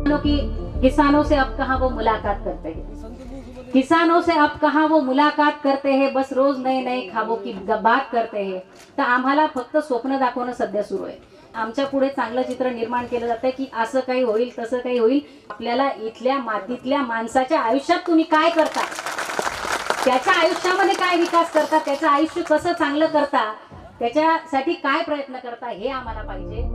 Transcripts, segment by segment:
कि किसानों से अब कहाँ वो मुलाकात करते हैं, किसानों से अब कहाँ वो मुलाकात करते हैं, बस रोज नए नए खाबों की बात करते हैं. तर आम्हाला फक्त स्वप्न दाखवणं सध्या सुरू आहे. आमच्या पुढे चांगलं चित्र निर्माण केलं जातं की असं काही होईल तसं काही होईल. आपल्याला इथल्या मातीतल्या माणसाच्या आयुष्यात तुम्ही काय करता, त्याच्या आयुष्यामध्ये काय विकास करता, त्याचं आयुष्य कसं चांगलं करता, त्याच्यासाठी काय प्रयत्न करता हे आम्हाला पाहिजे.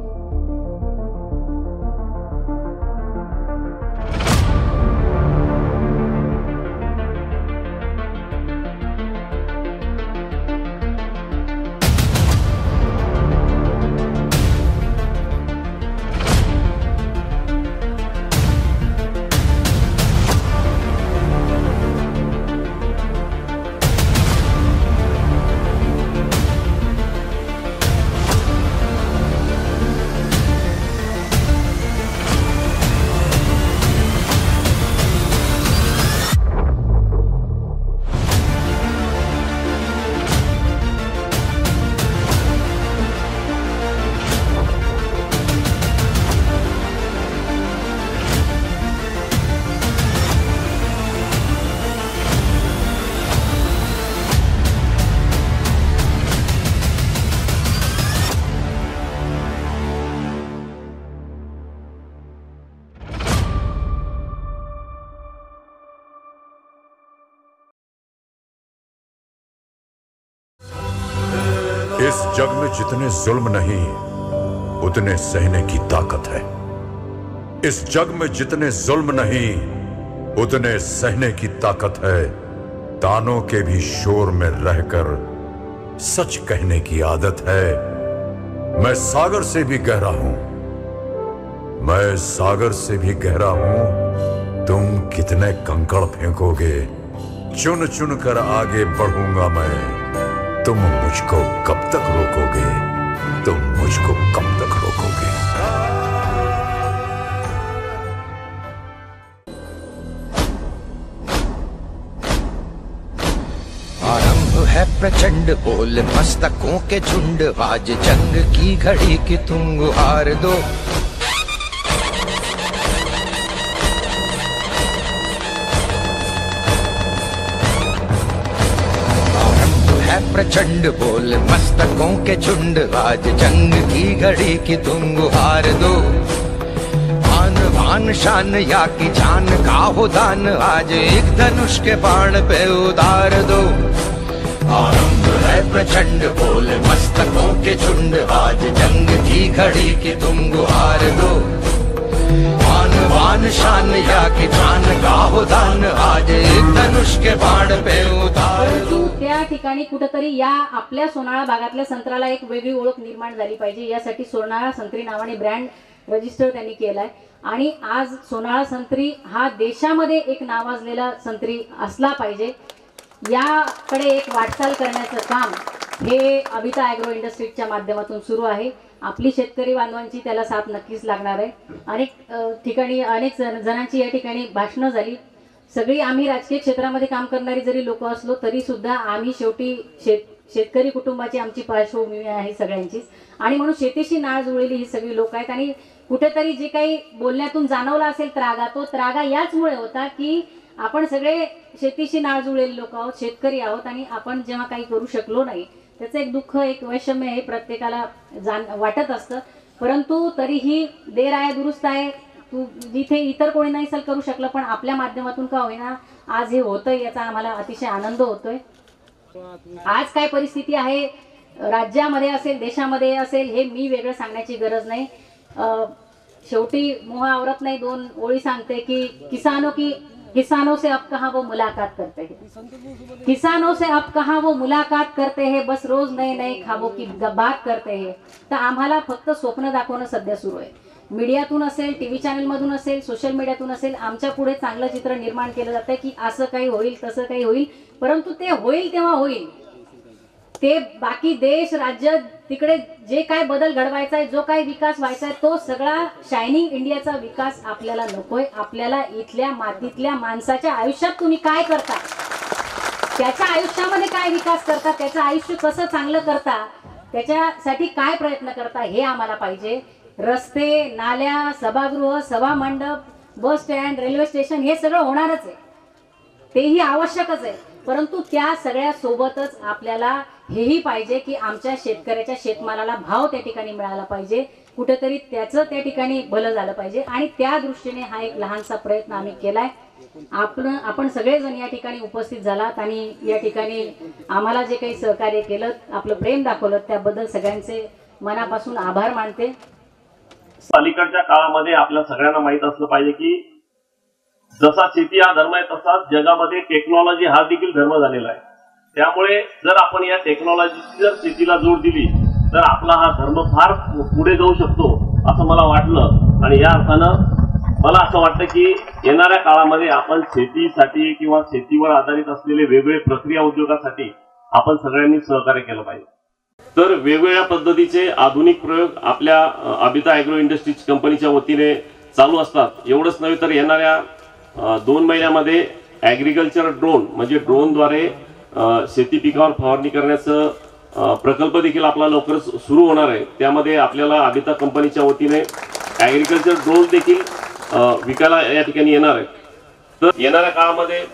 इस जग में जितने जुल्म नहीं उतने सहने की ताकत है. इस जग में जितने जुल्म नहीं उतने सहने की ताकत है. तानों के भी शोर में रहकर सच कहने की आदत है. मैं सागर से भी गहरा हूं, मैं सागर से भी गहरा हूं. तुम कितने कंकड़ फेंकोगे, चुन चुन कर आगे बढ़ूंगा मैं. तुम मुझको कब तक रोकोगे, तुम मुझको कब तक रोकोगे. आरंभ है प्रचंड बोल मस्तकों के झुंड. आज जंग की घड़ी की तुम गुहार दो. प्रचंड बोल मस्तकों के झुंड. आज जंग की घड़ी की तुम गुहार दो. आन बान शान या की जान का हो दान. आज एक धनुष के बाण पे उतार दो. आरंभ है प्रचंड बोल मस्तकों के झुंड. आज जंग की घड़ी की तुम गुहार दो. आन बान शान या की जान का हो दान. आज एक धनुष के बाण पे उतार दो. त्या ठिकाणी कुठेतरी या आपल्या सोनाळा भागातल्या संत्र्याला एक वेगळी ओळख निर्माण झाली पाहिजे. यासाठी सोनाळा संत्री नावाने ब्रँड रजिस्टर त्यांनी केलाय. आणि आज सोनाळा संत्री हा देशामध्ये एक नावाजलेला संत्री असला पाहिजे. याकडे एक वाटचाल करण्याचं काम हे अभिता ॲग्रो इंडस्ट्रीजच्या माध्यमातून सुरू आहे. आपली शेतकरी बांधवांची त्याला साथ नक्कीच लागणार आहे. अनेक ठिकाणी अनेक जणांची या ठिकाणी भाषणं झाली. सगळी आम्ही राजकीय क्षेत्रामध्ये काम करणारी जरी लोक असलो तरी सुद्धा आम्ही शेवटी शेतकरी कुटुंबाची आमची पार्श्वभूमी आहे सगळ्यांचीच. आणि म्हणून शेतीशी नाळ जुळलेली ही सगळी लोक आहेत. आणि कुठेतरी जे काही बोलण्यातून जाणवला असेल त्रागा, तो त्रागा याचमुळे होता की आपण सगळे शेतीशी नाळ जुळलेले लोक आहोत, शेतकरी आहोत. आणि आपण जेव्हा काही करू शकलो नाही त्याचं एक दुःख, एक वैषम्य हे प्रत्येकाला वाटत असतं. परंतु तरीही देर आहे दुरुस्त आहे. तू जिथे इतर कोणी नाही करू शकलं पण आपल्या माध्यमातून का होईना आज हे होतंय, याचा आम्हाला अतिशय आनंद होतोय. आज काय परिस्थिती आहे राज्यामध्ये असेल देशामध्ये असेल हे मी वेगळं सांगण्याची गरज नाही. शेवटी मोह आवरत नाही दोन ओळी सांगते की किसानों से अब कहाँ वो मुलाकात करते हैं, किसानों से अब कहाँ वो मुलाकात करते हैं, बस रोज नए नए खाबों की बात करते हैं. तर आम्हाला फक्त स्वप्न दाखवणं सध्या सुरू आहे. मीडियातून असेल, टीव्ही चॅनलमधून असेल, सोशल मीडियातून असेल, आमच्या पुढे चांगलं चित्र निर्माण केलं जातं की असं काही होईल तसं काही होईल. परंतु ते होईल तेव्हा होईल. ते बाकी देश राज्य तिकडे जे काय बदल घडवायचा आहे, जो काय विकास व्हायचा आहे, तो सगळा शायनिंग इंडियाचा विकास आपल्याला नकोय. आपल्याला इथल्या मातीतल्या माणसाच्या आयुष्यात तुम्ही काय करता, त्याच्या आयुष्यामध्ये काय विकास करता, त्याचं आयुष्य कसं चांगलं करता, त्याच्यासाठी काय प्रयत्न करता हे आम्हाला पाहिजे. रस्ते, नाल्या, सभागृह, सभा मंडप, बस स्टँड, रेल्वे स्टेशन हे सगळं होणारच आहे, तेही आवश्यकच आहे. परंतु त्या सगळ्या सोबतच आपल्याला हेही पाहिजे की आमच्या शेतकऱ्याच्या शेतमालाला भाव त्या ठिकाणी मिळाला पाहिजे, कुठेतरी त्याचं त्या ठिकाणी भलं झालं पाहिजे. आणि त्या दृष्टीने हा एक लहानसा प्रयत्न आम्ही केलाय. आपण सगळेजण या ठिकाणी उपस्थित झालात आणि या ठिकाणी आम्हाला जे काही सहकार्य केलं, आपलं प्रेम दाखवलं, त्याबद्दल सगळ्यांचे मनापासून आभार मानते. अलीकडच्या काळामध्ये आपल्या सगळ्यांना माहित असलं पाहिजे की जसा शेती हा धर्म आहे तसाच जगामध्ये टेक्नॉलॉजी हा देखील धर्म झालेला आहे. त्यामुळे जर आपण या टेक्नॉलॉजीची जर शेतीला जोड दिली तर आपला हा धर्म फार पुढे जाऊ शकतो असं मला वाटलं. आणि या अर्थानं मला असं वाटतं की येणाऱ्या काळामध्ये आपण शेतीसाठी किंवा शेतीवर आधारित असलेले वेगवेगळे प्रक्रिया उद्योगासाठी आपण सगळ्यांनी सहकार्य केलं पाहिजे. तर वेगवेगळ्या पद्धतीचे आधुनिक प्रयोग आपल्या अबिता ॲग्रो इंडस्ट्रीज कंपनीच्या वतीने चालू असतात. एवढंच नव्हे तर येणाऱ्या 2 महिन्यामध्ये ॲग्रिकल्चर ड्रोन म्हणजे ड्रोनद्वारे शेती पिकावर फवारणी करण्याचं प्रकल्प देखील आपला लवकरच सुरू होणार आहे. त्यामध्ये आपल्याला अबिता कंपनीच्या वतीने ॲग्रिकल्चर ड्रोन देखील विकायला या ठिकाणी येणार आहे. तर येणाऱ्या काळामध्ये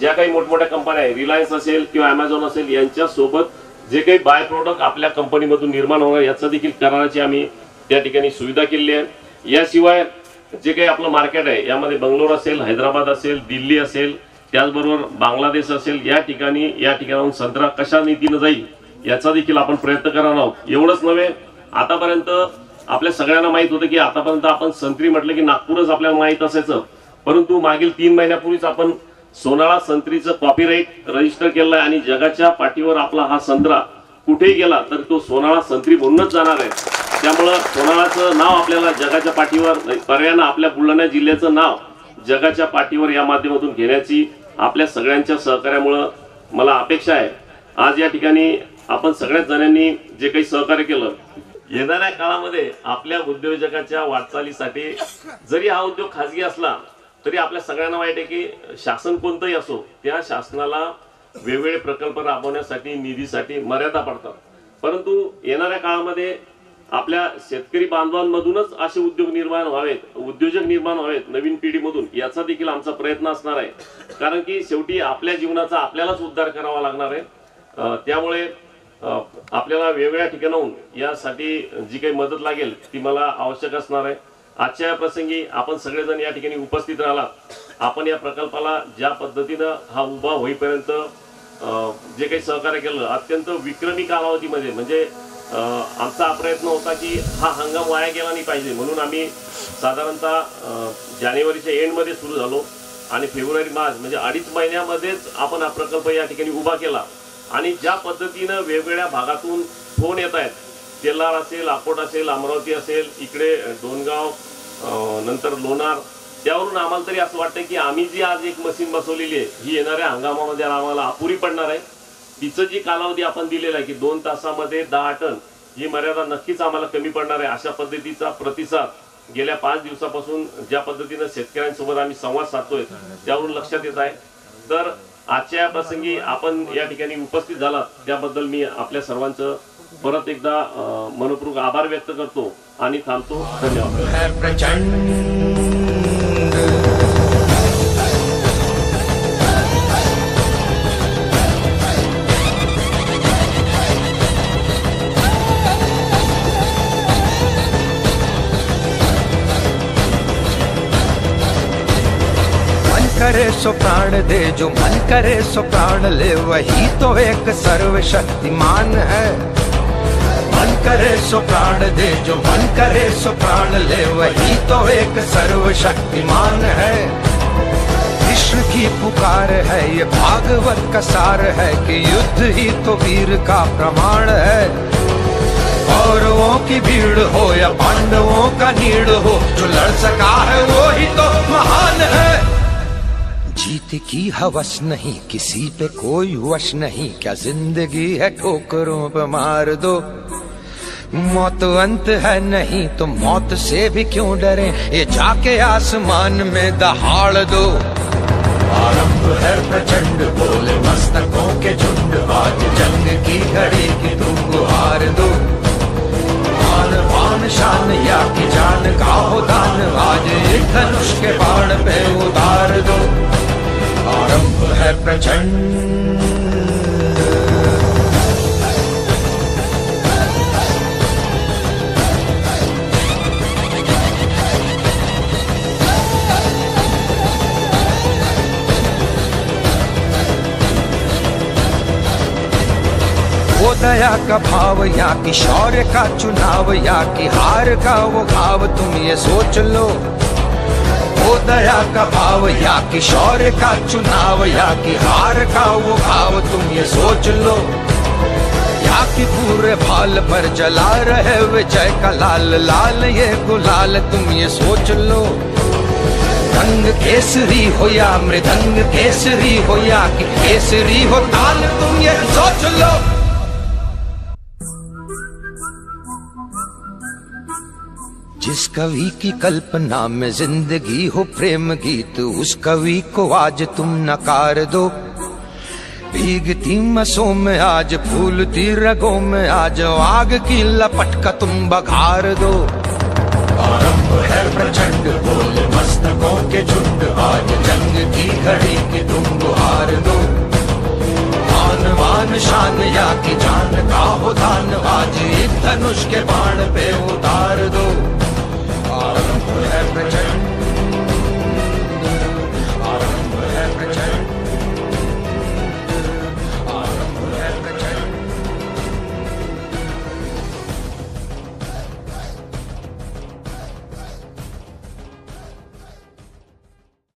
ज्या काही मोठमोठ्या कंपन्या आहेत, रिलायन्स असेल किंवा ॲमेझॉन असेल, यांच्यासोबत जे काही बाय प्रोडक्ट आपल्या कंपनीमधून निर्माण होणार याचा देखील कराराची आम्ही त्या ठिकाणी सुविधा केली आहे. याशिवाय जे काही आपलं मार्केट आहे यामध्ये बंगलोर असेल, हैदराबाद असेल, दिल्ली असेल, त्याचबरोबर बांगलादेश असेल, या ठिकाणाहून संत्रा कशा नीतीनं जाईल याचा देखील आपण प्रयत्न करणार आहोत. एवढंच नव्हे, आतापर्यंत आपल्या सगळ्यांना माहित होतं की आतापर्यंत आपण संत्री म्हटलं की नागपूरच आपल्याला माहित असायचं, परंतु मागील 3 महिन्यापूर्वीच आपण सोनाळा संत्रीचं कॉपीराईट रजिस्टर केलं आहे आणि जगाच्या पाठीवर आपला हा संत्रा कुठेही गेला तर तो सोनाळा संत्री म्हणूनच जाणार आहे. त्यामुळं सोनाळाचं नाव आपल्याला जगाच्या पाठीवर, पर्यायानं आपल्या बुलढाणा जिल्ह्याचं नाव जगाच्या पाठीवर या माध्यमातून घेण्याची आपल्या सगळ्यांच्या सहकार्यामुळं मला अपेक्षा आहे. आज या ठिकाणी आपण सगळ्याच जणांनी जे काही सहकार्य केलं, येणाऱ्या काळामध्ये आपल्या उद्योजकाच्या वाटचालीसाठी जरी हा उद्योग खाजगी असला तरी आपल्या सगळ्यांना माहिती आहे की शासन कोणतंही असो, त्या शासनाला वेगवेगळे प्रकल्प राबवण्यासाठी निधीसाठी मर्यादा पडतात. परंतु येणाऱ्या काळामध्ये आपल्या शेतकरी बांधवांमधूनच असे उद्योग निर्माण व्हावेत, उद्योजक निर्माण व्हावेत नवीन पिढीमधून, याचा देखील आमचा प्रयत्न असणार आहे. कारण की शेवटी आपल्या जीवनाचा आपल्यालाच उद्धार करावा लागणार आहे. त्यामुळे आपल्याला वेगवेगळ्या ठिकाणाहून यासाठी जी काही मदत लागेल ती मला आवश्यक असणार आहे. आजच्या या प्रसंगी आपण सगळेजण या ठिकाणी उपस्थित राहिलात. आपण या प्रकल्पाला ज्या पद्धतीनं हा उभा होईपर्यंत जे काही सहकार्य केलं, अत्यंत विक्रमी कालावधीमध्ये, म्हणजे आमचा हा प्रयत्न होता की हा हंगाम वाया गेला नाही पाहिजे म्हणून आम्ही साधारणतः जानेवारीच्या एंडमध्ये सुरू झालो आणि फेब्रुवारी मार्च म्हणजे 2.5 महिन्यामध्येच आपण हा प्रकल्प या ठिकाणी उभा केला. आणि ज्या पद्धतीनं वेगवेगळ्या भागातून फोन येत आहेत, तेलार असेल, अकोट असेल, अमरावती असेल, इकडे डोनगाव, नंतर लोणार, त्यावरून आम्हाला तरी असं वाटतं की आम्ही जी आज एक मशीन बसवलेली आहे ही येणाऱ्या हंगामामध्ये आम्हाला अपुरी पडणार आहे. तिचं जी कालावधी आपण दिलेला आहे की 2 तासामध्ये 10 टन ही मर्यादा नक्कीच आम्हाला कमी पडणार आहे. अशा पद्धतीचा प्रतिसाद गेल्या 5 दिवसापासून ज्या पद्धतीनं शेतकऱ्यांसोबत आम्ही संवाद साधतोय त्यावरून लक्षात येत आहे. तर आजच्या प्रसंगी आपण या ठिकाणी उपस्थित झालात त्याबद्दल मी आपल्या सर्वांचं परत एकदा मनपूर्वक आभार व्यक्त करतो आणि थांबतो. धन्यवाद. करे सो प्राण दे, जो मन करे सो प्राण ले, वही तो एक सर्वशक्तिमान है. मन करे सो प्राण दे, जो मन करे सो प्राण ले, वही तो एक सर्वशक्तिमान है. कृष्ण की पुकार है, ये भागवत का सार है कि युद्ध ही तो वीर का प्रमाण है. कौरवों की भीड़ हो या पांडवों का नीड़ हो, जो लड़ सका है वो ही तो महान है. जीत की हवस नहीं, किसी पे कोई वश नहीं, क्या जिंदगी है ठोकरों पे मार दो. मौत अंत है नहीं तो मौत से भी क्यों डरे, ये जाके आसमान में दहाड़ दो. आरंभ है प्रचंड, बोले मस्तकों के झुंड, आज जंग की घड़ी की तुम गुहार दो. आन बान शान या की जान का हो दान, आज एक धनुष के बाण प्रचंड। वो दया का भाव या कि शौर्य का चुनाव या कि हार का वो भाव, तुम ये सोच लो। वो दया का भाव या कि शौर्य का चुनाव या कि हार का वो भाव, तुम ये सोच लो। या कि पूरे भाल पर जला रहे विजय का लाल लाल ये गुलाल, तुम ये सोच लो। रंग केसरी हो या मृदंग केसरी हो या कि केसरी हो ताल, तुम ये सोच लो। जिस कवि की कल्पना में जिंदगी हो प्रेम गीत, उस कवि को आज तुम नकार दो। भीगती मसों में आज फूलती रगों में आज आग की लपट का तुम बघार दो। आरंभ है प्रचंड बोल मस्तकों के झुंड, आज जंग की घड़ी की तुम गुहार दो। मान मान शान या कि जान का हो दान, आज एक धनुष के बाण पे उतार दो।